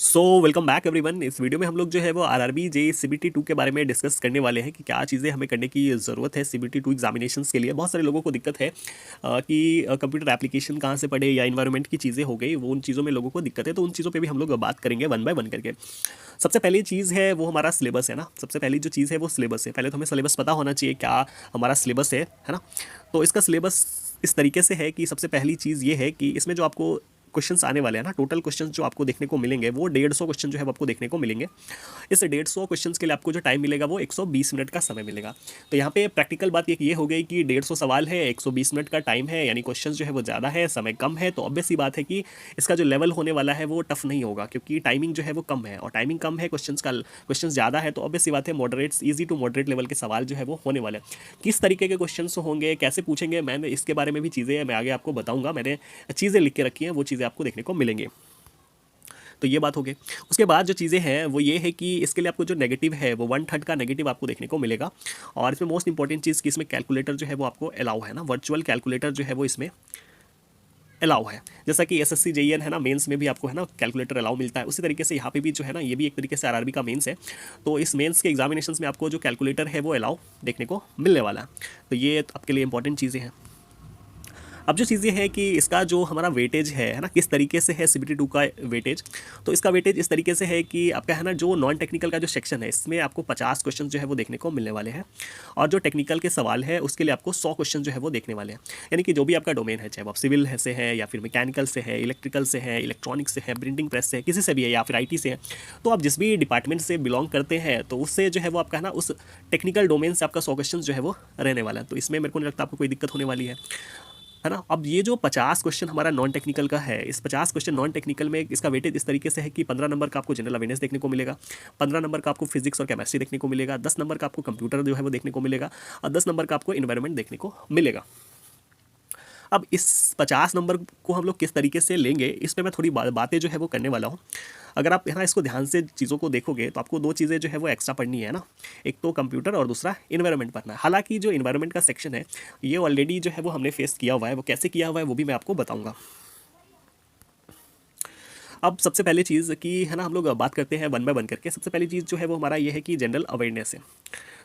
So welcome back everyone. इस video में हम लोग जो है वो आरआरबी जे सीबीटी 2 के बारे में डिस्कस करने वाले हैं कि क्या चीज़ें हमें करने की ज़रूरत है सीबीटी 2 एग्जामिनेशंस के लिए। बहुत सारे लोगों को दिक्कत है कि कंप्यूटर एप्लीकेशन कहाँ से पढ़े या इन्वायरमेंट की चीज़ें हो गई, वो उन चीज़ों में लोगों को दिक्कत है, तो उन चीज़ों पे भी हम लोग बात करेंगे वन बाय वन करके। सबसे पहली चीज़ है वो हमारा सिलेबस है ना। सबसे पहली जो चीज़ है वो सिलेबस है। पहले तो हमें सिलेबस पता होना चाहिए क्या हमारा सिलेबस है ना। तो इसका सिलेबस इस तरीके से है कि सबसे पहली चीज़ ये है कि इसमें जो आपको क्वेश्चंस आने वाले हैं ना, टोटल क्वेश्चंस जो आपको देखने को मिलेंगे वो 150 क्वेश्चन जो है वो आपको देखने को मिलेंगे। इस 150 क्वेश्चंस के लिए आपको जो टाइम मिलेगा वो 120 मिनट का समय मिलेगा। तो यहाँ पे प्रैक्टिकल बात ये हो गई कि 150 सवाल है, 120 मिनट का टाइम है, यानी क्वेश्चंस जो है वो ज़्यादा है, समय कम है, तो ऑब्वियस सी बात है कि इसका जो लेवल होने वाला है वो टफ नहीं होगा, क्योंकि टाइमिंग जो है वो कम है और टाइमिंग कम है, क्वेश्चंस ज़्यादा है, तो ऑब्वियस सी बात है moderate easy to moderate level के सवाल जो है वो होने वाले हैं। किस तरीके के क्वेश्चन होंगे, कैसे पूछेंगे, मैंने इसके बारे में भी चीज़ें मैं आगे आपको बताऊंगा। मैंने चीज़ें लिख के रखी हैं, वो चीज़ें आपको देखने को मिलेंगी। तो ये बात हो गई। उसके बाद जो चीज़ें हैं वो ये है कि इसके लिए आपको जो नेगेटिव है वो 1/3 का नेगेटिव आपको देखने को मिलेगा। और इसमें मोस्ट इंपॉर्टेंट चीज़ कि इसमें कैलकुलेटर जो है वो आपको अलाउ है ना, वर्चुअल कैलकुलेटर जो है वो इसमें अलाउ है। जैसा कि एसएससी जेईएन है ना, मेंस में भी आपको है ना कैलकुलेटर अलाउ मिलता है, उसी तरीके से यहाँ पे भी जो है ना, ये भी एक तरीके से आरआरबी का मेंस है। तो इस मेंस के एग्जामिनेशंस में आपको जो कैलकुलेटर है वो अलाउ देखने को मिलने वाला है। तो ये आपके लिए इंपॉर्टेंट चीज़ें हैं। अब जो चीज़ें हैं कि इसका जो हमारा वेटेज है ना, किस तरीके से है सीबीटी 2 का वेटेज। तो इसका वेटेज इस तरीके से है कि आपका है ना, जो नॉन टेक्निकल का जो सेक्शन है इसमें आपको 50 क्वेश्चन जो है वो देखने को मिलने वाले हैं, और जो टेक्निकल के सवाल है उसके लिए आपको 100 क्वेश्चन जो है वो देखने वाले हैं। यानी कि जो भी आपका डोमेन है, चाहे वो आप सिविल से है या फिर मैकेनिकल से है, इलेक्ट्रिकल से है, इलेक्ट्रॉनिक्स से है, प्रिंटिंग प्रेस से है, किसी से भी है, या फिर आईटी से है, तो आप जिस भी डिपार्टमेंट से बिलोंग करते हैं तो उससे जो है वो आपका है ना, उस टेक्निकल डोमेन से आपका 100 क्वेश्चन जो है वो रहने वाला है। तो इसमें मेरे को नहीं लगता आपको कोई दिक्कत होने वाली है ना। अब ये जो 50 क्वेश्चन हमारा नॉन टेक्निकल का है, इस 50 क्वेश्चन नॉन टेक्निकल में इसका वेटेज इस तरीके से है कि 15 नंबर का आपको जनरल अवेयरनेस देखने को मिलेगा, 15 नंबर का आपको फिजिक्स और केमिस्ट्री देखने को मिलेगा, 10 नंबर का आपको कंप्यूटर जो है वो देखने को मिलेगा, और 10 नंबर का आपको इन्वायरमेंट देखने को मिलेगा। अब इस 50 नंबर को हम लोग किस तरीके से लेंगे, इस पर मैं थोड़ी बातें जो है वो करने वाला हूँ। अगर आप है ना इसको ध्यान से चीज़ों को देखोगे तो आपको दो चीज़ें जो है वो एक्स्ट्रा पढ़नी है ना, एक तो कंप्यूटर और दूसरा इन्वायरमेंट पढ़ना है। हालांकि जो इन्वायरमेंट का सेक्शन है ये ऑलरेडी जो है वो हमने फेस किया हुआ है, वो कैसे किया हुआ है वो भी मैं आपको बताऊंगा। अब सबसे पहली चीज़ कि है ना, हम लोग बात करते हैं वन बाय वन करके। सबसे पहली चीज़ जो है वो हमारा ये है कि जनरल अवेयरनेस है।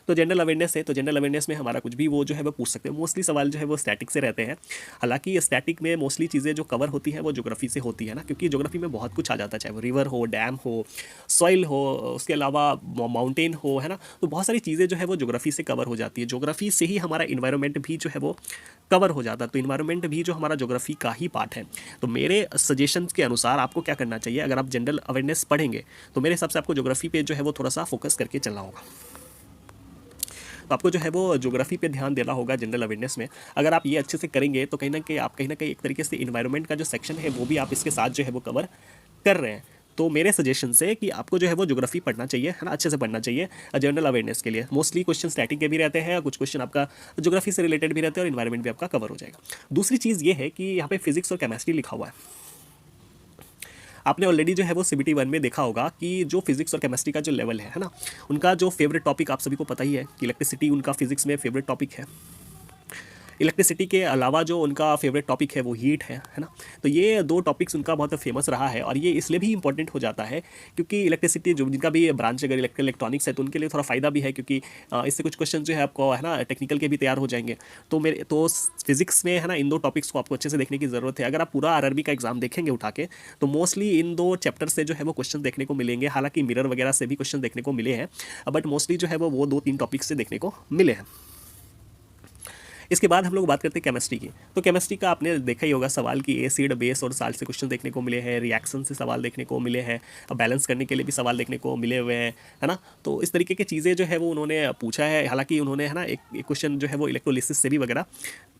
तो जनरल अवेयरनेस है, तो जनरल अवेयरनेस में हमारा कुछ भी वो जो है वो पूछ सकते हैं। मोस्टली सवाल जो है वो स्टैटिक से रहते हैं। हालांकि स्टैटिक में मोस्टली चीज़ें जो कवर होती हैं वो ज्योग्राफी से होती है ना, क्योंकि ज्योग्राफी में बहुत कुछ आ जाता है, चाहे वो रिवर हो, डैम हो, सॉइल हो, उसके अलावा माउंटेन हो, है ना। तो बहुत सारी चीज़ें जो है वो ज्योग्राफी से कवर हो जाती है। ज्योग्राफी से ही हमारा इन्वायरमेंट भी जो है वो कवर हो जाता है। तो इन्वायरमेंट भी जो हमारा ज्योग्राफी का ही पार्ट है। तो मेरे सजेशन के अनुसार आपको क्या करना चाहिए, अगर आप जनरल अवेयरनेस पढ़ेंगे तो मेरे हिसाब से आपको ज्योग्राफी पे जो है वो थोड़ा सा फोकस करके चलना होगा। तो आपको जो है वो ज्योग्राफी पे ध्यान देना होगा जनरल अवेयरनेस में। अगर आप ये अच्छे से करेंगे तो कहीं ना कहीं एक तरीके से इन्वायरमेंट का जो सेक्शन है वो भी आप इसके साथ जो है वो कवर कर रहे हैं। तो मेरे सजेशन से कि आपको जो है वो ज्योग्राफी पढ़ना चाहिए, है ना, अच्छे से पढ़ना चाहिए जनरल अवेयरनेस के लिए। मोस्टली क्वेश्चन स्टैटिक के भी रहते हैं, कुछ क्वेश्चन आपका ज्योग्राफी से रिलेटेड भी रहते हैं, और इन्वायरमेंट भी आपका कवर हो जाएगा। दूसरी चीज़ ये है कि यहाँ पे फिजिक्स और केमिस्ट्री लिखा हुआ है। आपने ऑलरेडी जो है वो सीबीटी 1 में देखा होगा कि जो फिजिक्स और केमिस्ट्री का जो लेवल है ना, उनका जो फेवरेट टॉपिक आप सभी को पता ही है कि इलेक्ट्रिसिटी उनका फिजिक्स में फेवरेट टॉपिक है। इलेक्ट्रिसिटी के अलावा जो उनका फेवरेट टॉपिक है वो हीट है ना। तो ये दो टॉपिक्स उनका बहुत फेमस रहा है, और ये इसलिए भी इंपॉर्टेंट हो जाता है क्योंकि इलेक्ट्रिसिटी जो जिनका भी ब्रांच अगर इलेक्ट्रॉनिक्स है तो उनके लिए थोड़ा फ़ायदा भी है, क्योंकि इससे कुछ क्वेश्चन जो है आपको है ना टेक्निकल के भी तैयार हो जाएंगे। तो फिजिक्स में है ना इन दो टॉपिक्स को आपको अच्छे से देखने की ज़रूरत है। अगर आप पूरा आरआरबी का एग्जाम देखेंगे उठा के तो मोस्टली इन दो चैप्टर से जो है वो क्वेश्चन देखने को मिलेंगे। हालांकि मिरर वगैरह से भी क्वेश्चन देखने को मिले हैं, बट मोस्टली जो है वो दो तीन टॉपिक्स से देखने को मिले हैं। इसके बाद हम लोग बात करते हैं केमिस्ट्री की। तो केमिस्ट्री का आपने देखा ही होगा सवाल कि एसिड, बेस और साल्ट से क्वेश्चन देखने को मिले हैं, रिएक्शन से सवाल देखने को मिले हैं, बैलेंस करने के लिए भी सवाल देखने को मिले हुए हैं, है ना। तो इस तरीके की चीज़ें जो है वो उन्होंने पूछा है। हालांकि उन्होंने है ना एक क्वेश्चन जो है वो इलेक्ट्रोलिसिस से भी वगैरह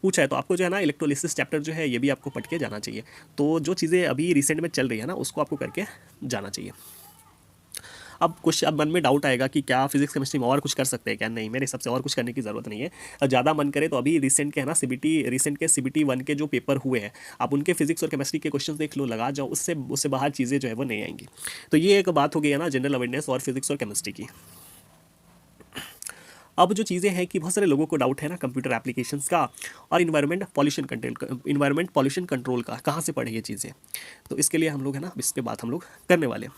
पूछा है। तो आपको जो है ना इलेक्ट्रोलिसिस चैप्टर जो है ये भी आपको पढ़ के जाना चाहिए। तो जो चीज़ें अभी रिसेंट में चल रही है ना उसको आपको करके जाना चाहिए। अब कुछ अब मन में डाउट आएगा कि क्या फिजिक्स केमिस्ट्री में और कुछ कर सकते हैं क्या। नहीं, मेरे हिसाब से और कुछ करने की ज़रूरत नहीं है। ज़्यादा मन करे तो अभी रिसेंट के है ना रिसेंट के सीबीटी 1 के जो पेपर हुए हैं, आप उनके फिजिक्स और केमिस्ट्री के क्वेश्चन देख लो, लगा जाओ, उससे उससे बाहर चीज़ें जो है वो नहीं आएंगी। तो ये एक बात हो गई है ना जनरल अवेयरनेस और फिजिक्स और केमिस्ट्री की। अब जो चीज़ें हैं कि बहुत सारे लोगों को डाउट है ना कंप्यूटर एप्लीकेशंस का और इन्वायरमेंट पॉल्यूशन कंट्रोल का, कहाँ से पढ़े ये चीज़ें। तो इसके लिए हम लोग है ना इस पे बात हम लोग करने वाले हैं।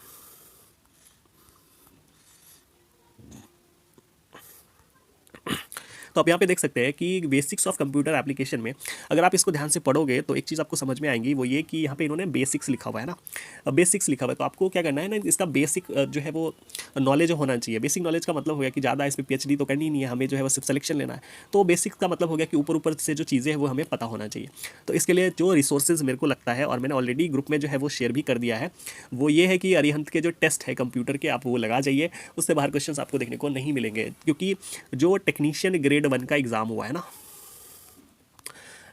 तो आप यहाँ पे देख सकते हैं कि बेसिक्स ऑफ कंप्यूटर एप्लीकेशन में अगर आप इसको ध्यान से पढ़ोगे तो एक चीज़ आपको समझ में आएंगी, वो ये कि यहाँ पे इन्होंने बेसिक्स लिखा हुआ है ना, बेसिक्स लिखा हुआ है। तो आपको क्या करना है ना, इसका बेसिक जो है वो नॉलेज होना चाहिए। बेसिक नॉलेज का मतलब हो गया कि ज़्यादा इस पर पीएचडी तो करनी नहीं है, हमें जो है वो सिर्फ सिलेक्शन लेना है। तो बेसिक का मतलब हो गया कि ऊपर ऊपर से जो चीज़ें हैं वो हमें पता होना चाहिए। तो इसके लिए जो रिसोर्सेज मेरे को लगता है, और मैंने ऑलरेडी ग्रुप में जो है वो शेयर भी कर दिया है, वो ये है कि अरिहंत के जो टेस्ट है कंप्यूटर के, आप वो लगा जाइए। उससे बाहर क्वेश्चंस आपको देखने को नहीं मिलेंगे, क्योंकि जो टेक्नीशियन ग्रेड 1 का एग्ज़ाम हुआ है ना,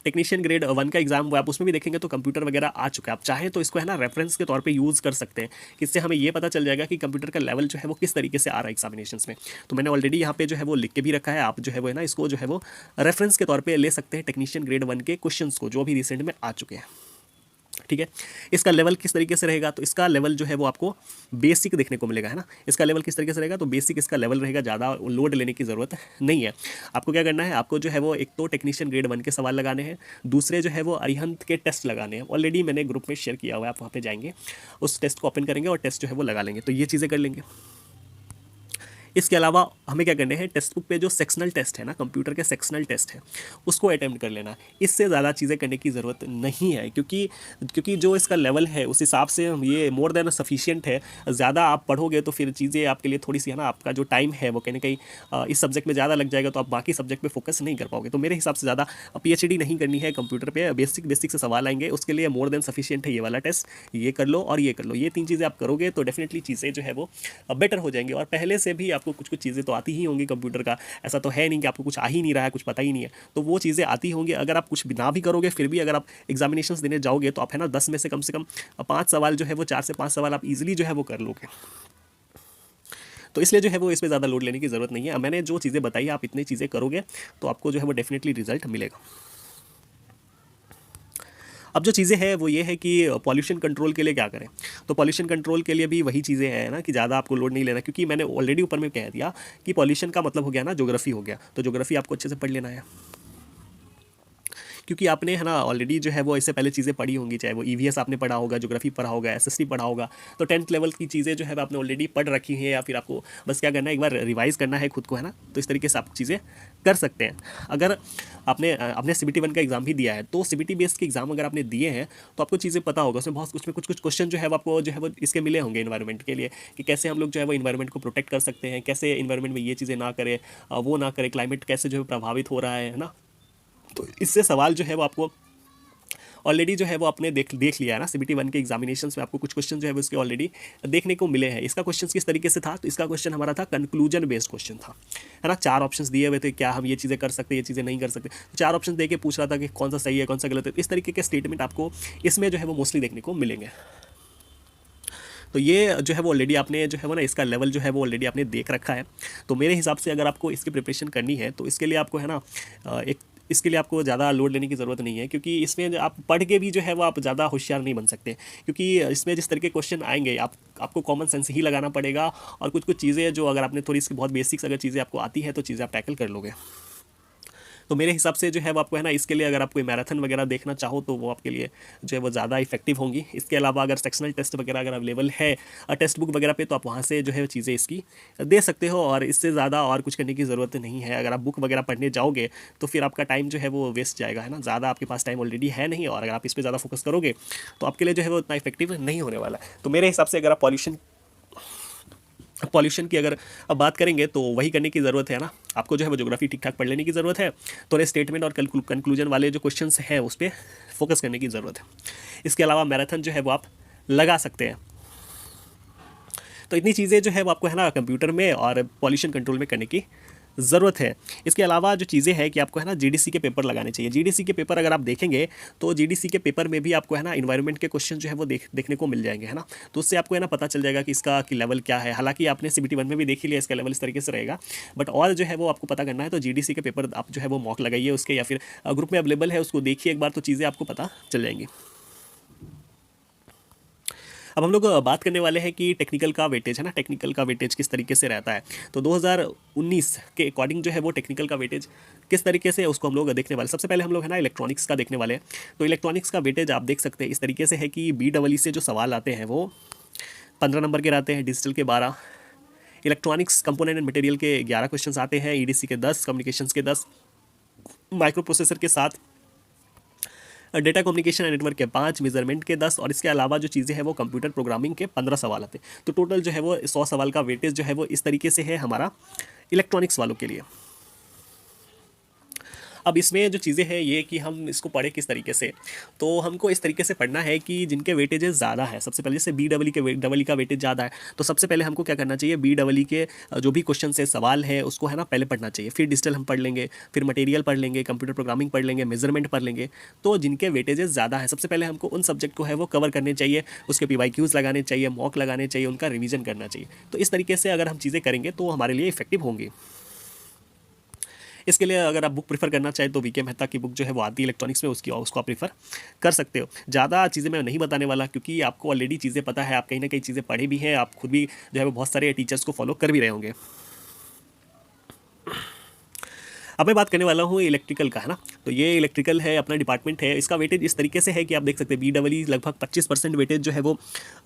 टेक्नीशियन ग्रेड 1 का एग्जाम हुआ, आप उसमें भी देखेंगे तो कंप्यूटर वगैरह आ चुका है। आप चाहें तो इसको है ना रेफरेंस के तौर पे यूज़ कर सकते हैं, इससे हमें ये पता चल जाएगा कि कंप्यूटर का लेवल जो है वो किस तरीके से आ रहा है एग्जामिनेशंस में। तो मैंने ऑलरेडी यहाँ पे जो है वो लिख के भी रखा है, आप जो है वो है ना इसको जो है वो रेफरेंस के तौर पर ले सकते हैं टेक्नीशियन ग्रेड 1 के क्वेश्चन को, जो भी रिसेंट में आ चुके हैं। ठीक है, इसका लेवल किस तरीके से रहेगा, तो इसका लेवल जो है वो आपको बेसिक देखने को मिलेगा, है ना। इसका लेवल किस तरीके से रहेगा, तो बेसिक इसका लेवल रहेगा, ज़्यादा लोड लेने की ज़रूरत नहीं है। आपको क्या करना है, आपको जो है वो एक तो टेक्नीशियन ग्रेड 1 के सवाल लगाने हैं, दूसरे जो है वो अरिहंत के टेस्ट लगाने हैं। ऑलरेडी मैंने ग्रुप में शेयर किया हुआ है, आप वहाँ पे जाएंगे, उस टेस्ट को ओपन करेंगे और टेस्ट जो है वो लगा लेंगे, तो ये चीज़ें कर लेंगे। इसके अलावा हमें क्या करने हैं, टेक्स्ट बुक पे जो सेक्शनल टेस्ट है ना, कंप्यूटर के सेक्शनल टेस्ट है, उसको अटेम्प्ट कर लेना। इससे ज़्यादा चीज़ें करने की ज़रूरत नहीं है, क्योंकि जो इसका लेवल है उस हिसाब से ये मोर देन सफिशिएंट है। ज़्यादा आप पढ़ोगे तो फिर चीज़ें आपके लिए थोड़ी सी है ना, आपका जो टाइम है वो कहीं ना कहीं इस सब्जेक्ट में ज़्यादा लग जाएगा, तो आप बाकी सब्जेक्ट पे फोकस नहीं कर पाओगे। तो मेरे हिसाब से ज़्यादा पीएचडी नहीं करनी है कंप्यूटर पे, बेसिक से सवाल आएंगे, उसके लिए मोर देन सफिशिएंट है ये वाला टेस्ट। ये कर लो और ये कर लो, ये 3 चीज़ें आप करोगे तो डेफिनेटली चीज़ें जो है वो बेटर हो जाएंगी। और पहले से भी आपको कुछ कुछ चीज़ें तो आती ही होंगी कंप्यूटर का, ऐसा तो है नहीं कि आपको कुछ आ ही नहीं रहा है, कुछ पता ही नहीं है, तो वो चीज़ें आती होंगी। अगर आप कुछ भी ना भी करोगे, फिर भी अगर आप एग्जामिनेशंस देने जाओगे तो आप है ना 10 में से कम 5 सवाल जो है वो 4 से 5 सवाल आप इजीली जो है वो कर लोगे। तो इसलिए जो है वो इस पर ज़्यादा लोड लेने की ज़रूरत नहीं है। मैंने जो चीज़ें बताई, आप इतनी चीज़ें करोगे तो आपको जो है वो डेफिनेटली रिजल्ट मिलेगा। अब जो चीज़ें हैं वो ये है कि पॉल्यूशन कंट्रोल के लिए क्या करें। तो पॉल्यूशन कंट्रोल के लिए भी वही चीज़ें हैं ना, कि ज़्यादा आपको लोड नहीं लेना, क्योंकि मैंने ऑलरेडी ऊपर में कह दिया कि पॉल्यूशन का मतलब हो गया ना ज्योग्राफी हो गया, तो ज्योग्राफी आपको अच्छे से पढ़ लेना है, क्योंकि आपने है ना ऑलरेडी जो है वो इससे पहले चीज़ें पढ़ी होंगी, चाहे वो ईवीएस आपने पढ़ा होगा, ज्योग्राफी पढ़ा होगा, एसएसटी पढ़ा होगा। तो 10th लेवल की चीज़ें जो है आपने ऑलरेडी पढ़ रखी हैं, या फिर आपको बस क्या करना है, एक बार रिवाइज़ करना है खुद को, है ना। तो इस तरीके से आप चीज़ें कर सकते हैं। अगर आपने सीबीटी 1 का एग्ज़ाम भी दिया है, तो सीबीटी बेस्ड के एग्ज़ाम अगर आपने दिए हैं तो आपको चीज़ें पता होगा, उसमें कुछ कुछ क्वेश्चन जो है वो आपको जो है वो इसके मिले होंगे इन्वायरमेंट के लिए, कि कैसे हम लोग जो है वो इन्वायरमेंट को प्रोटेक्ट कर सकते हैं, कैसे इन्वायरमेंट में ये चीज़ें ना करें, वो ना करें, क्लाइमेट कैसे जो है प्रभावित हो रहा है ना। तो इससे सवाल जो है वो आपको ऑलरेडी जो है वो आपने देख लिया है ना। सीबीटी 1 के एग्जामिनेशंस में आपको कुछ क्वेश्चन जो है वो इसके ऑलरेडी देखने को मिले हैं। इसका क्वेश्चन किस तरीके से था, तो इसका क्वेश्चन हमारा था कंक्लूजन बेस्ड क्वेश्चन था, है ना। 4 ऑप्शंस दिए हुए थे, क्या हम ये चीज़ें कर सकते हैं, ये चीज़ें नहीं कर सकते। 4 ऑप्शन दे के पूछ रहा था कि कौन सा सही है, कौन सा गलत है। इस तरीके के स्टेटमेंट आपको इसमें जो है वो मोस्टली देखने को मिलेंगे। तो ये जो है वो ऑलरेडी आपने जो है वो ना, इसका लेवल जो है वो ऑलरेडी आपने देख रखा है। तो मेरे हिसाब से अगर आपको इसकी प्रिपरेशन करनी है तो इसके लिए आपको है ना इसके लिए आपको ज़्यादा लोड लेने की ज़रूरत नहीं है, क्योंकि इसमें आप पढ़ के भी जो है वो आप ज़्यादा होशियार नहीं बन सकते, क्योंकि इसमें जिस तरह के क्वेश्चन आएंगे आपको कॉमन सेंस ही लगाना पड़ेगा। और कुछ कुछ चीज़ें जो अगर आपने थोड़ी इसकी बहुत बेसिक्स अगर चीज़ें आपको आती है तो चीज़ें आप टैकल कर लोगे। तो मेरे हिसाब से जो है वो आपको है ना, इसके लिए अगर आप कोई मैराथन वगैरह देखना चाहो तो वो आपके लिए जो है वो ज़्यादा इफेक्टिव होंगी। इसके अलावा अगर सेक्शनल टेस्ट वगैरह अगर अवेलेबल है टेक्स्ट बुक वगैरह पे, तो आप वहाँ से जो है चीज़ें इसकी दे सकते हो, और इससे ज़्यादा और कुछ करने की ज़रूरत नहीं है। अगर आप बुक वगैरह पढ़ने जाओगे तो फिर आपका टाइम जो है वो वेस्ट जाएगा, है ना। ज़्यादा आपके पास टाइम ऑलरेडी है नहीं, और अगर आप इस पर ज़्यादा फोकस करोगे तो आपके लिए जो है वो उतना इफेक्टिव नहीं होने वाला। तो मेरे हिसाब से अगर आप पॉल्यूशन की अगर अब बात करेंगे तो वही करने की ज़रूरत है ना। आपको जो है वो ज्योग्राफी ठीक ठाक पढ़ लेने की ज़रूरत है, थोड़े स्टेटमेंट और कंक्लूजन वाले जो क्वेश्चंस हैं उस पर फोकस करने की ज़रूरत है। इसके अलावा मैराथन जो है वो आप लगा सकते हैं। तो इतनी चीज़ें जो है वो आपको है ना कंप्यूटर में और पॉल्यूशन कंट्रोल में करने की ज़रूरत है। इसके अलावा जो चीज़ें हैं कि आपको है ना जीडीसी के पेपर लगाने चाहिए। जीडीसी के पेपर अगर आप देखेंगे तो जीडीसी के पेपर में भी आपको है ना इन्वायरमेंट के क्वेश्चन जो है वो देखने को मिल जाएंगे, है ना। तो उससे आपको है ना पता चल जाएगा कि इसका कि लेवल क्या है। हालांकि आपने सीबीटी 1 में भी देख ही लिया इसका लेवल इस तरीके से रहेगा, बट और जो है वो आपको पता करना है तो जीडीसी के पेपर आप जो है वो मॉक लगाइए उसके, या फिर ग्रुप में अवेलेबल है उसको देखिए एक बार, तो चीज़ें आपको पता चल जाएंगी। अब हम लोग बात करने वाले हैं कि टेक्निकल का वेटेज, है ना, टेक्निकल का वेटेज किस तरीके से रहता है। तो 2019 के अकॉर्डिंग जो है वो टेक्निकल का वेटेज किस तरीके से उसको हम लोग देखने वाले। सबसे पहले हम लोग है ना इलेक्ट्रॉनिक्स का देखने वाले हैं। तो इलेक्ट्रॉनिक्स का वेटेज आप देख सकते हैं इस तरीके से है कि BEE से जो सवाल आते हैं वो 15 नंबर के रहते हैं, डिजिटल के 12, इलेक्ट्रॉनिक्स कंपोनेंट एंड मटेरियल के 11 क्वेश्चंस आते हैं, ईडीसी के 10, कम्युनिकेशंस के 10, माइक्रो प्रोसेसर के 7, डेटा कम्युनिकेशन एंड नेटवर्क के 5, मेजरमेंट के 10, और इसके अलावा जो चीज़ें हैं वो कंप्यूटर प्रोग्रामिंग के 15 सवाल आते हैं। तो टोटल जो है वो 100 सवाल का वेटेज जो है वो इस तरीके से है हमारा इलेक्ट्रॉनिक्स वालों के लिए। अब इसमें जो चीज़ें हैं ये कि हम इसको पढ़े किस तरीके से, तो हमको इस तरीके से पढ़ना है कि जिनके वेटेजेस ज़्यादा है, सबसे पहले जैसे BEE के डबल का वेटेज ज़्यादा है, तो सबसे पहले हमको क्या करना चाहिए, BEE के जो भी क्वेश्चन है, सवाल है, उसको है ना पहले पढ़ना चाहिए। फिर डिजिटल हम पढ़ लेंगे, फिर मटेरियल पढ़ लेंगे, कंप्यूटर प्रोग्रामिंग पढ़ लेंगे, मेजरमेंट पढ़ लेंगे। तो जिनके वेटेजेस ज़्यादा है सबसे पहले हमको उन सब्जेक्ट को है वो कवर करने चाहिए, उसके PYQs लगाने चाहिए, मॉक लगाने चाहिए, उनका रिवीजन करना चाहिए। तो इस तरीके से अगर हम चीज़ें करेंगे तो हमारे लिए इफेक्टिव होंगी। इसके लिए अगर आप बुक प्रीफर करना चाहें तो VK मेहता की बुक जो है वो आती है इलेक्ट्रॉनिक्स में, उसको आप प्रीफर कर सकते हो। ज़्यादा चीज़ें मैं नहीं बताने वाला क्योंकि आपको ऑलरेडी चीज़ें पता है, आप कहीं ना कहीं चीज़ें पढ़ी भी हैं, आप खुद भी जो है वो बहुत सारे टीचर्स को फॉलो कर भी रहे होंगे। अब मैं बात करने वाला हूँ इलेक्ट्रिकल का, है ना। तो ये इलेक्ट्रिकल है, अपना डिपार्टमेंट है। इसका वेटेज इस तरीके से है कि आप देख सकते हैं BEE लगभग 25% वेटेज जो है वो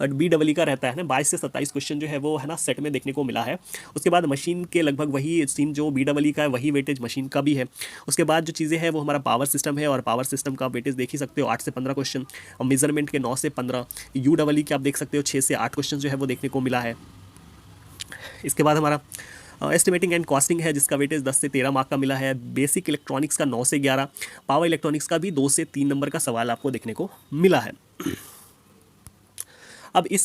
BEE का रहता है ना। 22 से 27 क्वेश्चन जो है वो है ना सेट में देखने को मिला है। उसके बाद मशीन के लगभग वही सीन जो BEE का है वही वेटेज मशीन का भी है। उसके बाद जो चीज़ें हैं वो हमारा पावर सिस्टम है, और पावर सिस्टम का वेटेज देख ही सकते हो 8 से 15 क्वेश्चन, और मेजरमेंट के 9 से 15, UEE के आप देख सकते हो 6 से 8 क्वेश्चन जो है वो देखने को मिला है। इसके बाद हमारा एस्टिमेटिंग एंड कॉस्टिंग है जिसका वेटेज 10 से 13 मार्क का मिला है। बेसिक इलेक्ट्रॉनिक्स का 9 से 11, पावर इलेक्ट्रॉनिक्स का भी 2 से 3 नंबर का सवाल आपको देखने को मिला है। अब इस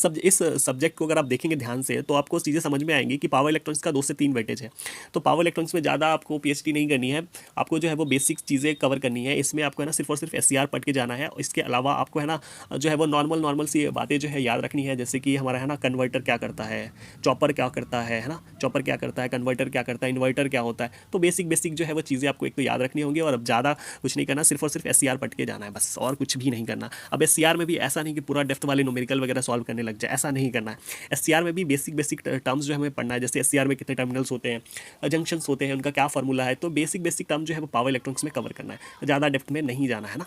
सब्जेक्ट को अगर आप देखेंगे ध्यान से तो आपको चीज़ें समझ में आएंगी कि पावर इलेक्ट्रॉनिक्स का 2 से 3 वेटेज है। तो पावर इलेक्ट्रॉनिक्स में ज़्यादा आपको PhD नहीं करनी है, आपको जो है वो बेसिक चीज़ें कवर करनी है। इसमें आपको है ना सिर्फ और सिर्फ SCR पढ़ के जाना है। इसके अलावा आपको है ना जो है वो नॉर्मल सी बातें जो है याद रखनी है, जैसे कि हमारा है ना कन्वर्टर क्या करता है, चॉपर क्या करता है ना, चॉपर क्या करता है, कन्वर्टर क्या करता है, इन्वर्टर क्या होता है। तो बेसिक जो है वो चीज़ें आपको एक तो याद रखनी होंगी, और अब ज़्यादा कुछ नहीं करना, सिर्फ और सिर्फ SCR पढ़ के जाना है बस, और कुछ भी नहीं करना। अब SCR में भी ऐसा नहीं कि पूरा डेप्थ वाले न्यूमेरिकल वगैरह सॉल्व करने लग जाए, ऐसा नहीं करना है। SCR में भी बेसिक टर्म्स जो हमें पढ़ना है, जैसे SCR में कितने टर्मिनल्स होते हैं, जंक्शंस होते हैं, उनका क्या फॉर्मूला है। तो बेसिक टर्म जो है वो पावर इलेक्ट्रॉनिक्स में कवर करना है, ज़्यादा डेप्थ में नहीं जाना है ना।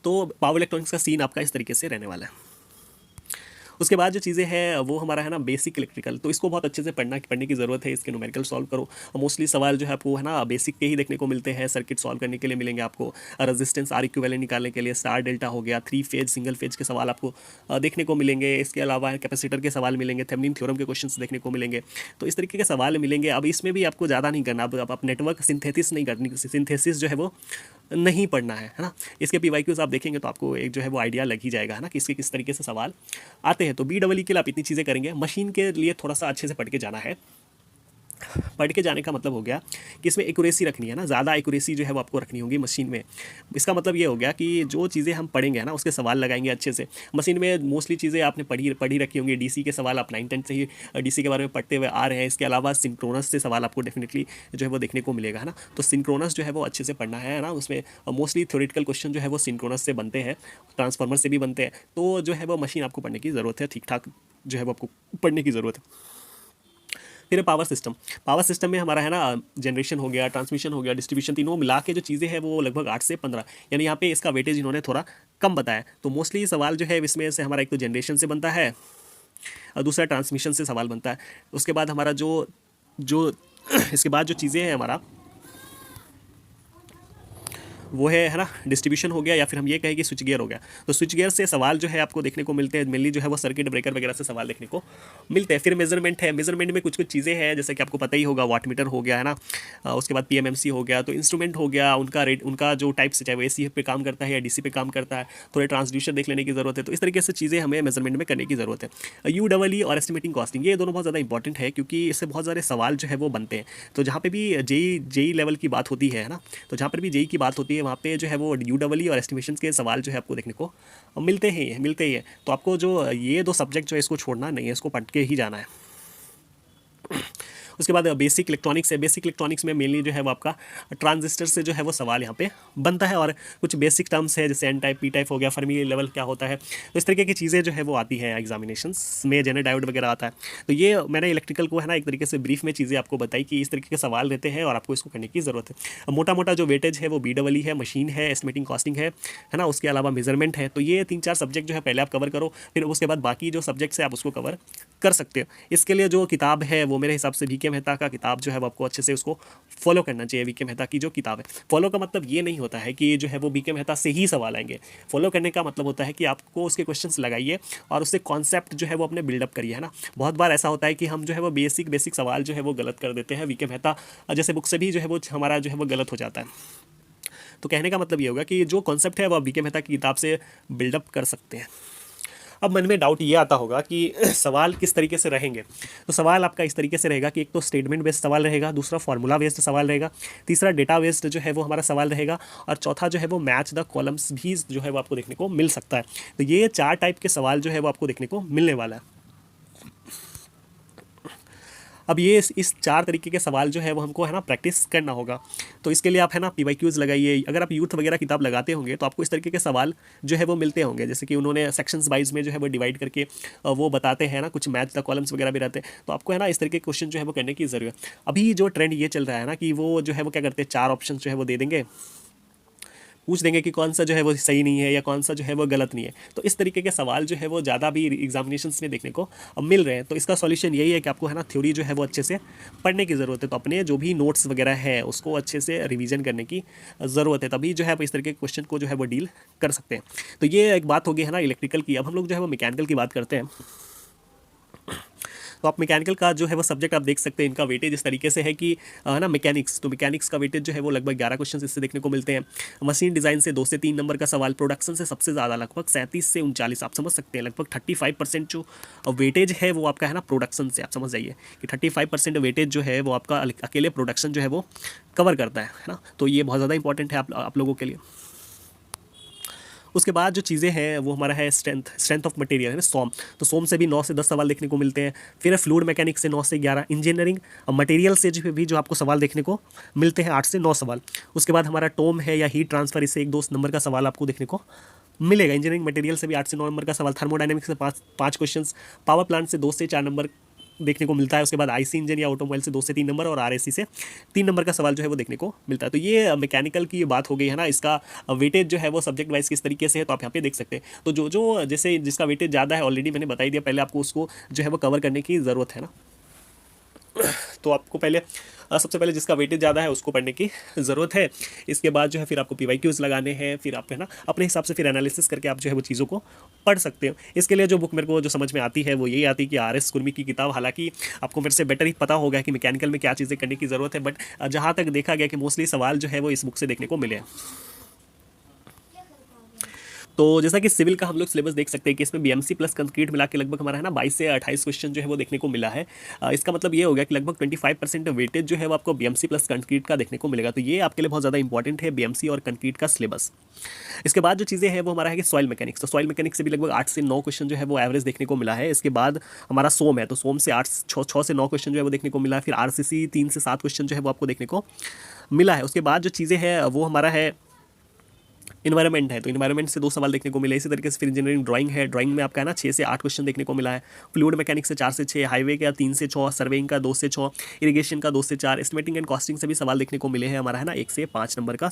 तो पावर इलेक्ट्रॉनिक्स का सीन आपका इस तरीके से रहने वाला है। उसके बाद जो चीज़ें हैं वो हमारा है ना बेसिक इलेक्ट्रिकल, तो इसको बहुत अच्छे से पढ़ने की ज़रूरत है। इसके न्यूमेरिकल सॉल्व करो, और मोस्टली सवाल जो है आपको है ना बेसिक के ही देखने को मिलते हैं। सर्किट सॉल्व करने के लिए मिलेंगे आपको, रेजिस्टेंस R इक्विवेलेंट निकालने के लिए, स्टार डेल्टा हो गया, 3 फेज सिंगल फेज के सवाल आपको देखने को मिलेंगे। इसके अलावा कैपेसिटर के सवाल मिलेंगे, थेवेनिन थ्योरम के क्वेश्चन देखने को मिलेंगे। तो इस तरीके के सवाल मिलेंगे। अब इसमें भी आपको ज़्यादा नहीं करना, अब आप नेटवर्क सिंथेसिस नहीं करनी, सिंथेसिस जो है वो नहीं पढ़ना है ना। इसके PYQs आप देखेंगे तो आपको एक जो है वो आइडिया लग ही जाएगा है ना कि इसके किस तरीके से सवाल आते हैं। तो BEE के लिए आप इतनी चीज़ें करेंगे। मशीन के लिए थोड़ा सा अच्छे से पढ़ के जाना है। पढ़ के जाने का मतलब हो गया कि इसमें एक्यूरेसी रखनी है ना, ज़्यादा एक्यूरेसी जो है वो आपको रखनी होगी मशीन में। इसका मतलब ये हो गया कि जो चीज़ें हम पढ़ेंगे है ना उसके सवाल लगाएंगे अच्छे से। मशीन में मोस्टली चीज़ें आपने पढ़ी रखी होंगी। DC के सवाल आप 9th-10th से ही DC के बारे में पढ़ते हुए आ रहे हैं। इसके अलावा सिंक्रोनस से सवाल आपको डेफिनेटली जो है वो देखने को मिलेगा है ना। तो सिंक्रोनस जो है वो अच्छे से पढ़ना है ना। उसमें मोस्टली थ्योरेटिकल क्वेश्चन जो है वो सिंक्रोनस से बनते हैं, ट्रांसफार्मर से भी बनते हैं। तो जो है वो मशीन आपको पढ़ने की ज़रूरत है, ठीक ठाक जो है वो आपको पढ़ने की ज़रूरत है। फिर पावर सिस्टम में हमारा है ना जनरेशन हो गया, ट्रांसमिशन हो गया, डिस्ट्रीब्यूशन, तीनों मिला के जो चीज़ें हैं वो लगभग 8 से 15, यानी यहाँ पे इसका वेटेज इन्होंने थोड़ा कम बताया। तो मोस्टली सवाल जो है इसमें से हमारा एक तो जनरेशन से बनता है और दूसरा ट्रांसमिशन से सवाल बनता है। उसके बाद हमारा जो इसके बाद जो चीज़ें हैं हमारा वो है ना डिस्ट्रीब्यूशन हो गया, या फिर हम ये कहें कि स्विच गियर हो गया। तो स्विच गियर से सवाल जो है आपको देखने को मिलते हैं, मेनली जो है वो सर्किट ब्रेकर वगैरह से सवाल देखने को मिलते हैं। फिर मेजरमेंट है, मेजरमेंट में कुछ चीज़ें हैं जैसे कि आपको पता ही होगा, वाट मीटर हो गया है ना, उसके बाद PMMC हो गया। तो इंस्ट्रूमेंट हो गया, उनका रेट, उनका जो टाइप से चाहे वो AC पे काम करता है या DC पे काम करता है, थोड़े ट्रांसड्यूसर देख लेने की ज़रूरत है। तो इस तरीके से चीज़ें हमें मेजरमेंट में करने की ज़रूरत है। UEE और एस्टिमेटिंग कॉस्टिंग, ये दोनों बहुत ज़्यादा इंपॉर्टेंट है क्योंकि इससे बहुत सारे सवाल जो है वो बनते हैं। तो जहाँ पे भी जेई लेवल की बात होती है ना, तो जहाँ पर भी जेई की बात होती है वहाँ पे जो है वो UEE और एस्टिमेशन के सवाल जो है आपको देखने को मिलते ही है। तो आपको जो ये 2 सब्जेक्ट जो है इसको छोड़ना नहीं है, इसको पढ़ के ही जाना है। उसके बाद बेसिक इलेक्ट्रॉनिक्स है। बेसिक इलेक्ट्रॉनिक्स में मेनली जो है वो आपका ट्रांजिस्टर से जो है वो सवाल यहाँ पे बनता है, और कुछ बेसिक टर्म्स है जैसे N टाइप, P टाइप हो गया, फर्मी लेवल क्या होता है। तो इस तरीके की चीज़ें जो है वो आती हैं एग्जामिनेशंस में, जेनर डायोड वगैरह आता है। तो ये मैंने इलेक्ट्रिकल को है ना एक तरीके से ब्रीफ में चीज़ें आपको बताई कि इस तरीके के सवाल रहते हैं और आपको इसको करने की ज़रूरत है। मोटा जो वेटेज है वो BEE है, मशीन है, एस्टिमेटिंग कॉस्टिंग है ना, उसके अलावा मेजरमेंट है। तो ये 3-4 सब्जेक्ट जो है पहले आप कवर करो, फिर उसके बाद बाकी जो सब्जेक्ट्स है आप उसको कवर कर सकते हो। इसके लिए जो किताब है वो मेरे हिसाब से वीके मेहता का किताब जो है वो आपको अच्छे से उसको फॉलो करना चाहिए। वीके मेहता की जो किताब है, फॉलो का मतलब ये नहीं होता है कि जो है वो वीके मेहता से ही सवाल आएंगे। फॉलो करने का मतलब होता है कि आपको उसके क्वेश्चंस लगाइए और उससे कॉन्सेप्ट जो है वो अपने बिल्डअप करिए, है ना। बहुत बार ऐसा होता है कि हम जो है वो बेसिक सवाल जो है वो गलत कर देते हैं, वीके मेहता जैसे बुक से भी जो है वो हमारा जो है वो गलत हो जाता है। तो कहने का मतलब ये होगा कि जो कॉन्सेप्ट है वो आप वीके मेहता की किताब से बिल्डअप कर सकते हैं। अब मन में डाउट ये आता होगा कि सवाल किस तरीके से रहेंगे। तो सवाल आपका इस तरीके से रहेगा कि एक तो स्टेटमेंट बेस्ड सवाल रहेगा, दूसरा फार्मूला बेस्ड सवाल रहेगा, तीसरा डेटा बेस्ड जो है वो हमारा सवाल रहेगा, और चौथा जो है वो मैच द कॉलम्स भी जो है वो आपको देखने को मिल सकता है। तो ये 4 टाइप के सवाल जो है वो आपको देखने को मिलने वाला है। अब ये इस 4 तरीके के सवाल जो है वो हमको है ना प्रैक्टिस करना होगा। तो इसके लिए आप है ना PYQs लगाइए। अगर आप यूथ वगैरह किताब लगाते होंगे तो आपको इस तरीके के सवाल जो है वो मिलते होंगे, जैसे कि उन्होंने सेक्शंस वाइज में जो है वो डिवाइड करके वो बताते हैं ना, कुछ मैच द कॉलम्स वगैरह भी रहते हैं। तो आपको है ना इस तरीके के क्वेश्चन जो है वो करने की ज़रूरत है। अभी जो ट्रेंड ये चल रहा है ना कि वो जो है वो क्या करते हैं, 4 ऑप्शन जो है वो दे देंगे, पूछ देंगे कि कौन सा जो है वो सही नहीं है या कौन सा जो है वो गलत नहीं है। तो इस तरीके के सवाल जो है वो ज़्यादा भी एग्जामिनेशंस में देखने को मिल रहे हैं। तो इसका सॉल्यूशन यही है कि आपको है ना थ्योरी जो है वो अच्छे से पढ़ने की ज़रूरत है। तो अपने जो भी नोट्स वगैरह है उसको अच्छे से रिवीजन करने की ज़रूरत है, तभी जो है वो इस तरीके के क्वेश्चन को जो है वो डील कर सकते हैं। तो ये एक बात होगी है ना इलेक्ट्रिकल की। अब हम लोग जो है वो मैकेनिकल की बात करते हैं। तो आप मैकेनिकल का जो है वो सब्जेक्ट आप देख सकते हैं, इनका वेटेज इस तरीके से है कि ना मैकेनिक्स, तो मैकेनिक्स का वेटेज जो है वो लगभग 11 क्वेश्चन इससे देखने को मिलते हैं। मशीन डिज़ाइन से 2 से 3 नंबर का सवाल, प्रोडक्शन से सबसे ज़्यादा लगभग 37 से 39, आप समझ सकते हैं लगभग 35% जो वेटेज है वो आपका है ना प्रोडक्शन से। आप समझ जाइए कि 35% वेटेज जो है वो आपका अकेले प्रोडक्शन जो है वो कवर करता है ना। तो ये बहुत ज़्यादा इंपॉर्टेंट है आप लोगों के लिए। उसके बाद जो चीज़ें हैं वो हमारा है स्ट्रेंथ ऑफ मटेरियल है ना, सोम। तो सोम से भी 9 से 10 सवाल देखने को मिलते हैं। फिर फ्लूइड मैकेनिक्स से 9 से 11, इंजीनियरिंग मटेरियल से जो भी जो आपको सवाल देखने को मिलते हैं 8 से 9 सवाल। उसके बाद हमारा टोम है या हीट ट्रांसफर, इससे 1-2 नंबर का सवाल आपको देखने को मिलेगा। इंजीनियरिंग मटेरियल से भी 8 से 9 नंबर का सवाल। थर्मोडायनेमिक्स से 5 क्वेश्चन। पावर प्लांट से 2 से 4 नंबर देखने को मिलता है। उसके बाद आईसी इंजन या ऑटोमोबाइल से 2 से 3 नंबर, और आरएसी से 3 नंबर का सवाल जो है वो देखने को मिलता है। तो ये मैकेनिकल की बात हो गई है ना। इसका वेटेज जो है वो सब्जेक्ट वाइज किस तरीके से है तो आप यहाँ पे देख सकते हैं। तो जो जैसे जिसका वेटेज ज़्यादा है ऑलरेडी मैंने बता ही दिया, पहले आपको उसको जो है वो कवर करने की ज़रूरत है ना। तो आपको पहले सबसे पहले जिसका वेटेज ज़्यादा है उसको पढ़ने की ज़रूरत है। इसके बाद जो है फिर आपको PYQs लगाने हैं, फिर आप है ना अपने हिसाब से फिर एनालिसिस करके आप जो है वो चीज़ों को पढ़ सकते हो। इसके लिए जो बुक मेरे को जो समझ में आती है वो यही आती है कि RS कुर्मी की किताब। हालांकि आपको मेरे से बेटर ही पता होगा कि मैकेनिकल में क्या चीज़ें करने की ज़रूरत है, बट जहाँ तक देखा गया कि मोस्टली सवाल जो है वो इस बुक से देखने को मिले हैं। तो जैसा कि सिविल का हम लोग सिलेबस देख सकते हैं कि इसमें BMC प्लस कंक्रीट मिला के लगभग हमारा है ना 22 से 28 क्वेश्चन जो है वो देखने को मिला है। इसका मतलब ये हो गया कि लगभग 25% वेटेज जो है वो आपको BMC प्लस कंक्रीट का देखने को मिलेगा। तो ये आपके लिए बहुत ज़्यादा इंपॉर्टेंट है, BMC और कंक्रीट का सिलेबस। इसके बाद जो चीज़ें हैं वो हमारा है कि सॉइल मैकेनिक्स। तो सॉइल मैकेनिक्स से भी लगभग 8 से 9 क्वेश्चन जो है वो एवरेज देखने को मिला है। इसके बाद हमारा सोम है, तो सोम से 6 से 9 क्वेश्चन जो है वो देखने को मिला है। फिर RCC 3 से 7 क्वेश्चन जो है वो आपको देखने को मिला है। उसके बाद जो चीज़ें हैं वो हमारा है इन्वायरमेंट है, तो इन्वायरमेंट से 2 सवाल देखने को मिले। इसी तरीके से फिर इंजीनियरिंग ड्राइंग है, ड्राइंग में आपका है ना 6 से 8 क्वेश्चन देखने को मिला है। फ्लूइड मैकेनिक्स से 4 से 6, हाईवे का 3 से 6, सर्वेइंग का 2 से 6, इरिगेशन का 2 से 4, एस्टिमेटिंग एंड कॉस्टिंग से भी सवाल देखने को मिले हैं हमारा है ना 1 से 5 नंबर का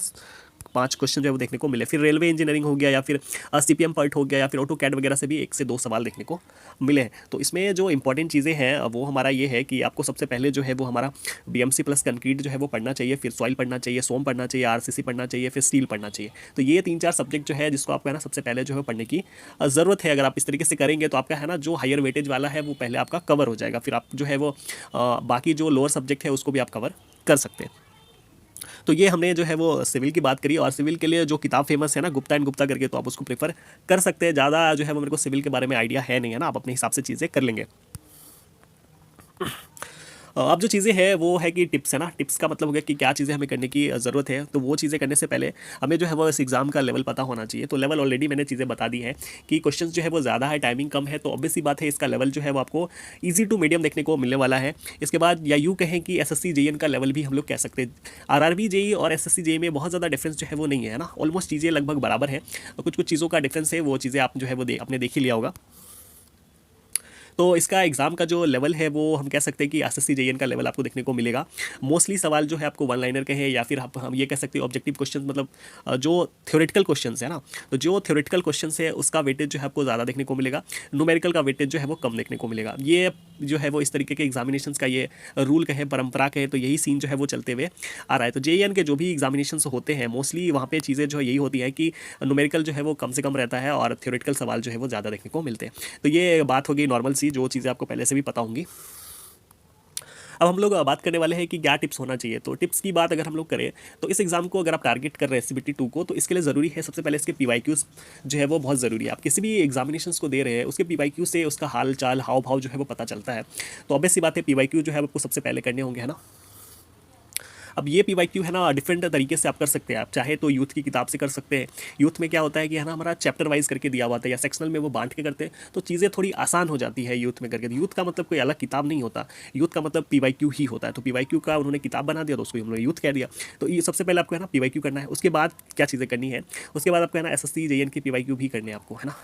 5 क्वेश्चन जो है वो देखने को मिले। फिर रेलवे इंजीनियरिंग हो गया या फिर CPM पार्ट हो गया या फिर ऑटो कैड वगैरह से भी 1 से 2 सवाल देखने को मिले हैं। तो इसमें जो इंपॉर्टेंट चीज़ें हैं वो हमारा ये है कि आपको सबसे पहले जो है वो हमारा BMC प्लस कंक्रीट जो है वो पढ़ना चाहिए, फिर सॉइल पढ़ना चाहिए, सोम पढ़ना चाहिए, RCC पढ़ना चाहिए, फिर स्टील पढ़ना चाहिए। तो ये 3-4 सब्जेक्ट जो है जिसको आपको है ना सबसे पहले जो है पढ़ने की ज़रूरत है। अगर आप इस तरीके से करेंगे तो आपका है ना जो हायर वेटेज वाला है वो पहले आपका कवर हो जाएगा। फिर आप जो है वो बाकी जो लोअर सब्जेक्ट है उसको भी आप कवर कर सकते हैं। तो ये हमने जो है वो सिविल की बात करी, और सिविल के लिए जो किताब फेमस है ना गुप्ता एंड गुप्ता करके, तो आप उसको प्रेफर कर सकते हैं। ज़्यादा जो है वो मेरे को सिविल के बारे में आइडिया है नहीं है ना, आप अपने हिसाब से चीज़ें कर लेंगे। अब जो चीज़ें हैं वो है कि टिप्स है ना। टिप्स का मतलब हो गया कि क्या चीज़ें हमें करने की ज़रूरत है। तो वो चीज़ें करने से पहले हमें जो है वो इस एग्ज़ाम का लेवल पता होना चाहिए। तो लेवल ऑलरेडी मैंने चीज़ें बता दी है कि क्वेश्चंस जो है वो ज़्यादा है, टाइमिंग कम है, तो ऑब्वियस सी बात है इसका लेवल जो है वो आपको ईजी टू मीडियम देखने को मिलने वाला है। इसके बाद या यूँ कहें कि SSC JEE का लेवल भी हम लोग कह सकते हैं। RRB JEE और SSC JEE में बहुत ज़्यादा डिफरेंस जो है वो नहीं है ना, ऑलमोस्ट चीज़ें लगभग बराबर है। कुछ कुछ चीज़ों का डिफरेंस है, वो चीज़ें आप जो है वो अपने देख ही लिया होगा। तो इसका एग्ज़ाम का जो लेवल है वो हम कह सकते हैं कि एसएससी जेईएन का लेवल आपको देखने को मिलेगा। मोस्टली सवाल जो है आपको वन लाइनर के हैं, या फिर आप हम ये कह सकते हैं ऑब्जेक्टिव क्वेश्चन, मतलब जो थ्योरेटिकल क्वेश्चन है ना, तो जो थ्योरेटिकल क्वेश्चन है उसका वेटेज जो है आपको ज़्यादा देखने को मिलेगा, न्यूमेरिकल का वेटेज जो है वो कम देखने को मिलेगा। ये जो है वो इस तरीके के एग्जामिनेशन का ये रूल कहे, परंपरा कहे, तो यही सीन जो है वो चलते हुए आ रहा है। तो जेईएन के जो भी एग्जामिनेशन होते हैं मोस्टली वहाँ पे चीज़ें जो है यही होती है कि न्यूमेरिकल जो है वो कम से कम रहता है और थ्योरेटिकल सवाल जो है वो ज़्यादा देखने को मिलते हैं। तो ये बात हो गई नॉर्मल सी, जो चीज़ें आपको पहले से भी पता होंगी। अब हम लोग बात करने वाले हैं कि क्या टिप्स होना चाहिए। तो टिप्स की बात अगर हम लोग करें तो इस एग्जाम को अगर आप टारगेट कर रहे हैं सीबीटी 2 को, तो इसके लिए ज़रूरी है सबसे पहले इसके पीवाईक्यूज जो है वो बहुत ज़रूरी है। आप किसी भी एग्जामिनेशंस को दे रहे हैं उसके पीवाईक्यू से उसका हाल चाल हाव भाव जो है वो पता चलता है। तो ऑब्वियस सी बात है पीवाईक्यू जो है आपको सबसे पहले करने होंगे, है ना। अब ये पीवाईक्यू है ना डिफरेंट तरीके से आप कर सकते हैं। आप चाहे तो यूथ की किताब से कर सकते हैं। यूथ में क्या होता है कि है ना हमारा चैप्टर वाइज करके दिया हुआ था, या सेक्शनल में वो बांट के करते हैं, तो चीज़ें थोड़ी आसान हो जाती है यूथ में करके। तो यूथ का मतलब कोई अलग किताब नहीं होता, यूथ का मतलब पीवाईक्यू ही होता है। तो पीवाईक्यू का उन्होंने किताब बना दिया तो उसको उन्होंने यूथ कह दिया। तो ये सबसे पहले आपको है ना पीवाईक्यू करना है। उसके बाद क्या चीज़ें करनी है, उसके बाद आपको है ना एसएससी जेईएन के पीवाईक्यू भी करने हैं आपको, है ना।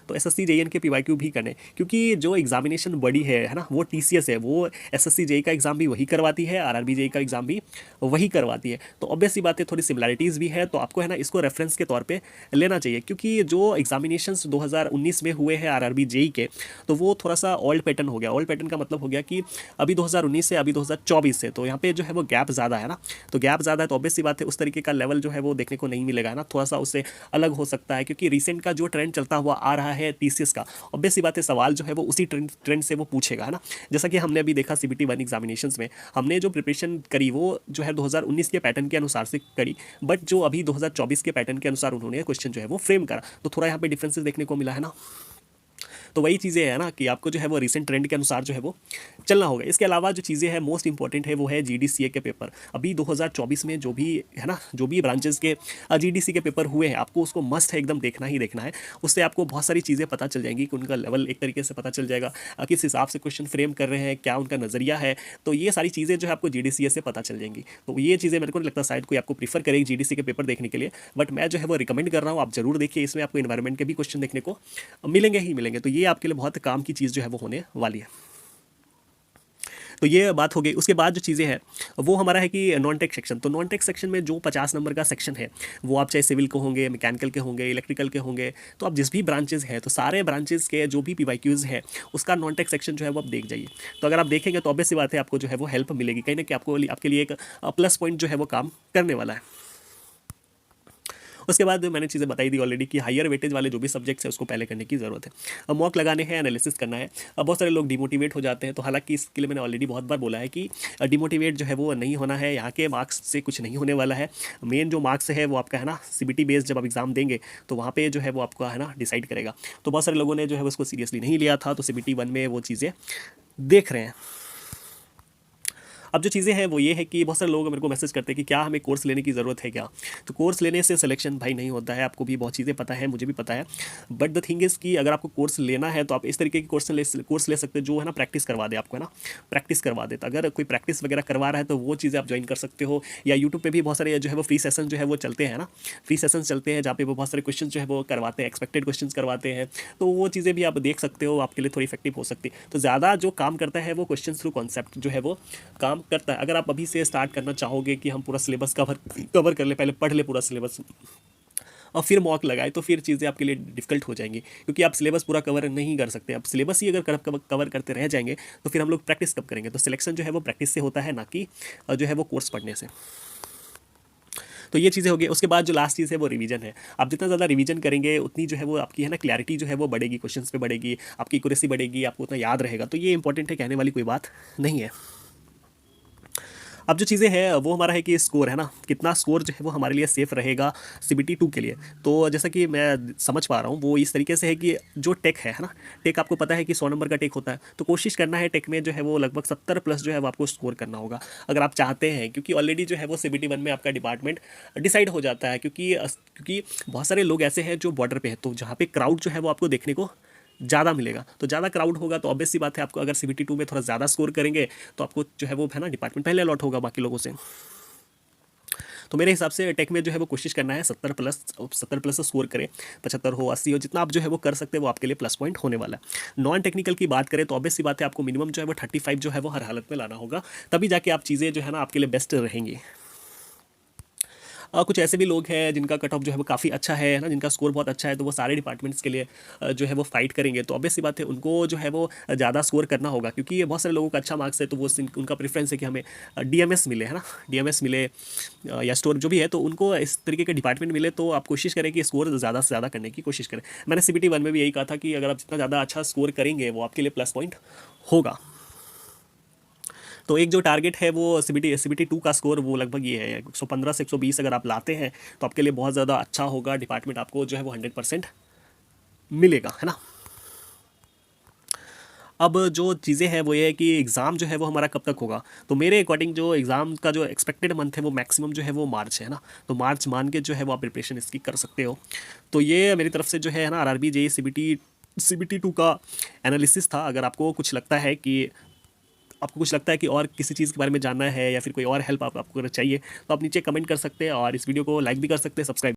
तो एसएससी जेईएन के पीवाईक्यू भी करने, क्योंकि जो एग्जामिनेशन बड़ी है ना, वो टीसीएस है, वो एसएससी जेई का एग्जाम भी वही करवाती है, आरआरबी जेई का एग्जाम भी वही करवाती है। तो ऑब्वियस सी बात है थोड़ी सिमिलैरिटीज़ भी है, तो आपको है ना इसको रेफरेंस के तौर पे लेना चाहिए। क्योंकि जो एग्जामिनेशंस 2019 में हुए हैं आरआरबी जेई के, तो वो थोड़ा सा ओल्ड पैटर्न हो गया। ओल्ड पैटर्न का मतलब हो गया कि अभी 2019 से अभी 2024 से, तो यहाँ पे जो है वो गैप ज़्यादा है ना। तो गैप ज़्यादा है तो ऑब्वियस सी बात है उस तरीके का लेवल जो है वो देखने को नहीं मिलेगा, है ना। थोड़ा सा उससे अलग हो सकता है, क्योंकि रिसेंट का जो ट्रेंड चलता हुआ आ रहा है टीसीएस का, ऑब्वियस सी बात है सवाल जो है वो उसी ट्रेंड से वो पूछेगा, है ना। जैसा कि हमने अभी देखा सीबीटी 1 एग्जामिनेशंस में हमने जो प्रिपरेशन करी वो जो है 2019 के पैटर्न के अनुसार से करी, बट जो अभी 2024 के पैटर्न के अनुसार उन्होंने क्वेश्चन जो है वो फ्रेम करा, तो थोड़ा यहाँ पे डिफरेंसेस देखने को मिला, है ना। तो वही चीज़ें है ना कि आपको जो है वो रिसेंट ट्रेंड के अनुसार जो है वो चलना होगा। इसके अलावा जो चीज़ें हैं मोस्ट इंपॉर्टेंट है वो है जीडीसीए के पेपर। अभी 2024 में जो भी है ना, जो भी ब्रांचेस के जीडीसी के पेपर हुए हैं, आपको उसको मस्ट है एकदम देखना ही देखना है। उससे आपको बहुत सारी चीज़ें पता चल जाएंगी कि उनका लेवल एक तरीके से पता चल जाएगा, किस हिसाब से क्वेश्चन फ्रेम कर रहे हैं, क्या उनका नज़रिया है। तो ये सारी चीज़ें जो है आपको जीडीसीए से पता चल जाएंगी। तो ये चीज़ें मेरे को नहीं लगता शायद कोई आपको प्रीफर करेगी जीडीसी के पेपर देखने के लिए, बट मैं जो है वो रिकमेंड कर रहा हूँ, आप जरूर देखिए। इसमें आपको इन्वायरमेंट के भी क्वेश्चन देखने को मिलेंगे ही मिलेंगे। तो ये आपके लिए बहुत काम की चीज़ जो है वो होने वाली है। तो ये बात हो गई। उसके बाद जो चीज़ें हैं वो हमारा है कि नॉन टेक सेक्शन। तो नॉन टेक सेक्शन में जो 50 नंबर का सेक्शन है, वो आप चाहे सिविल के होंगे, मैकेनिकल के होंगे, इलेक्ट्रिकल के होंगे, तो आप जिस भी ब्रांचेज है, तो सारे ब्रांचेज के जो भी पीवाईक्यूज है उसका नॉन टेक सेक्शन जो है वो आप देख जाइए। तो अगर आप देखेंगे तो ऑब्वियस सी बात है आपको जो है वो हेल्प मिलेगी कहीं ना कहीं, आपको आपके लिए एक प्लस पॉइंट जो है वो काम करने वाला है। उसके बाद मैंने चीज़ें बताई दी ऑलरेडी कि हायर वेटेज वाले जो भी सब्जेक्ट्स है उसको पहले करने की ज़रूरत है। अब मॉक लगाने हैं, एनालिसिस करना है। अब बहुत सारे लोग डिमोटिवेट हो जाते हैं, तो हालांकि इसके लिए मैंने ऑलरेडी बहुत बार बोला है कि डिमोटिवेट जो है वो नहीं होना है। यहाँ के मार्क्स से कुछ नहीं होने वाला है। मेन जो मार्क्स है वो आपका है ना सीबीटी बेस्ड जब आप एग्जाम देंगे तो वहाँ पे जो है वो आपका है ना डिसाइड करेगा। तो बहुत सारे लोगों ने जो है उसको सीरियसली नहीं लिया था, तो सीबीटी 1 में वो चीज़ें देख रहे हैं। अब जो चीज़ें हैं वो ये है कि बहुत सारे लोग मेरे को मैसेज करते हैं कि क्या हमें कोर्स लेने की ज़रूरत है क्या। तो कोर्स लेने से सिलेक्शन भाई नहीं होता है, आपको भी बहुत चीज़ें पता है, मुझे भी पता है। बट द थिंग इज़ कि अगर आपको कोर्स लेना है तो आप इस तरीके की कोर्स ले सकते हैं जो है ना प्रैक्टिस करवा दे आपको, है ना, प्रैक्टिस करवा दे। तो अगर कोई प्रैक्टिस वगैरह करवा रहा है तो वो चीज़ें आप ज्वाइन कर सकते हो। या यूट्यूब पर भी बहुत सारे जो है वो फ्री सेशन जो है वो चलते हैं ना, फ्री सेशन चलते हैं जहाँ पे वो बहुत सारे क्वेश्चन जो है वो करवाते हैं, एक्सपेक्टेड क्वेश्चन करवाते हैं। तो वो चीज़ें भी आप देख सकते हो, आपके लिए थोड़ी इफेक्टिव हो सकती है। तो ज़्यादा जो काम करता है वो क्वेश्चन थ्रू कॉन्सेप्ट जो है वो काम करता है। अगर आप अभी से स्टार्ट करना चाहोगे कि हम पूरा सिलेबस कवर कर ले, पहले पढ़ ले पूरा सिलेबस और फिर मॉक लगाए, तो फिर चीज़ें आपके लिए डिफिकल्ट हो जाएंगी, क्योंकि आप सिलेबस पूरा कवर नहीं कर सकते। आप सिलेबस ही अगर कवर करते रह जाएंगे तो फिर हम लोग प्रैक्टिस कब करेंगे। तो सिलेक्शन जो है वो प्रैक्टिस से होता है, ना कि जो है वो कोर्स पढ़ने से। तो ये चीज़ें हो गई। उसके बाद जो लास्ट चीज़ है वो रिवीजन है। आप जितना ज़्यादा रिवीजन करेंगे उतनी जो है वो आपकी है ना क्लैरिटी जो है वो बढ़ेगी, क्वेश्चंस पे बढ़ेगी, आपकी एक्यूरेसी बढ़ेगी, आपको उतना याद रहेगा। तो ये इंपॉर्टेंट है, कहने वाली कोई बात नहीं है। अब जो चीज़ें हैं वो हमारा है कि स्कोर है ना, कितना स्कोर जो है वो हमारे लिए सेफ रहेगा सीबीटी 2 के लिए। तो जैसा कि मैं समझ पा रहा हूँ वो इस तरीके से है कि जो टेक है ना, टेक आपको पता है कि 100 नंबर का टेक होता है, तो कोशिश करना है टेक में जो है वो लगभग 70 प्लस जो है वो आपको स्कोर करना होगा अगर आप चाहते हैं। क्योंकि ऑलरेडी जो है वो सीबीटी 1 में आपका डिपार्टमेंट डिसाइड हो जाता है, क्योंकि बहुत सारे लोग ऐसे हैं जो बॉर्डर पे है, तो जहाँ पे क्राउड जो है वो आपको देखने को ज़्यादा मिलेगा। तो ज़्यादा क्राउड होगा तो ऑब्वियस सी बात है आपको अगर सीबीटी 2 में थोड़ा ज़्यादा स्कोर करेंगे तो आपको जो है वो है ना डिपार्टमेंट पहले अलॉट होगा बाकी लोगों से। तो मेरे हिसाब से टेक में जो है वो कोशिश करना है 70 प्लस स्कोर करें, 75 हो, 80 हो, जितना आप जो है वो कर सकते हैं वो आपके लिए प्लस पॉइंट होने वाला है। नॉन टेक्निकल की बात करें तो ऑब्वियस सी बात है, आपको मिनिमम जो है वो 35 जो है वो हर हालत में लाना होगा, तभी जाके आप चीज़ें जो है ना आपके लिए बेस्ट रहेंगी। कुछ ऐसे भी लोग हैं जिनका कट ऑफ जो है वो काफ़ी अच्छा है ना, जिनका स्कोर बहुत अच्छा है, तो वो सारे डिपार्टमेंट्स के लिए जो है वो फाइट करेंगे। तो ऑब्वियस सी बात है, उनको जो है वो ज़्यादा स्कोर करना होगा, क्योंकि ये बहुत सारे लोगों का अच्छा मार्क्स है, तो वो उनका प्रेफरेंस है कि हमें डीएमएस मिले, है ना, डीएमएस मिले या स्टोर जो भी है, तो उनको इस तरीके के डिपार्टमेंट मिले। तो आप कोशिश करें कि स्कोर ज़्यादा से ज़्यादा करने की कोशिश करें। मैंने CBT 1 में भी यही कहा था कि अगर आप जितना ज़्यादा अच्छा स्कोर करेंगे वो आपके लिए प्लस पॉइंट होगा। तो एक जो टारगेट है वो CBT 2 का स्कोर वो लगभग ये है 115 से 120 अगर आप लाते हैं तो आपके लिए बहुत ज़्यादा अच्छा होगा, डिपार्टमेंट आपको जो है वो 100% मिलेगा, है ना। अब जो चीज़ें हैं वो ये है कि एग्ज़ाम जो है वो हमारा कब तक होगा। तो मेरे अकॉर्डिंग जो एग्ज़ाम का जो एक्सपेक्टेड मंथ है वो मैक्सिमम जो है वो मार्च है ना। तो मार्च मान के जो है वो आप प्रिपरेशन इसकी कर सकते हो। तो ये मेरी तरफ से जो है ना RRB JEE CBT 2 का एनालिसिस था। अगर आपको कुछ लगता है कि और किसी चीज़ के बारे में जानना है या फिर कोई और हेल्प आपको अगर चाहिए तो आप नीचे कमेंट कर सकते हैं, और इस वीडियो को लाइक भी कर सकते हैं, सब्सक्राइब